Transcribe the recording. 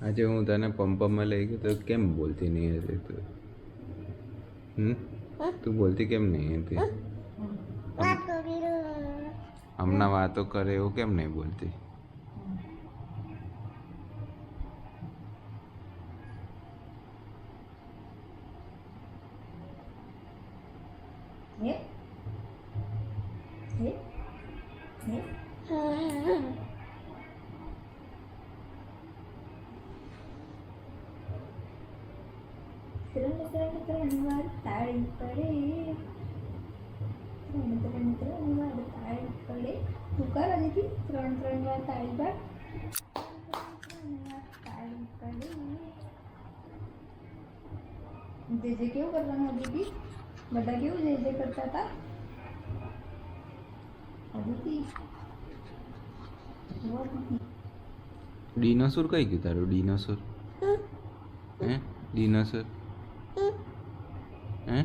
આજે હું તને પંપમાં લઈ ગયો તો કેમ બોલતી નહીં હતી તું? તું બોલતી કેમ નહીં હતી? હમણાં વાતો કરે એવું કેમ નહીં બોલતી? ત્રણ વાર તાળી પડે, ત્રણ વાર તાળી પડે. તું કર દીદી, ત્રણ વાર તાળી પાડ. તાળી પડે. જે જે કેવું કરવાનું દીદી? બધા કેવું જે જે કરતા હતા? દીદી ડિનોસોર કઈ ગયું તારું? ડિનોસોર હે? ડિનોસોર હે?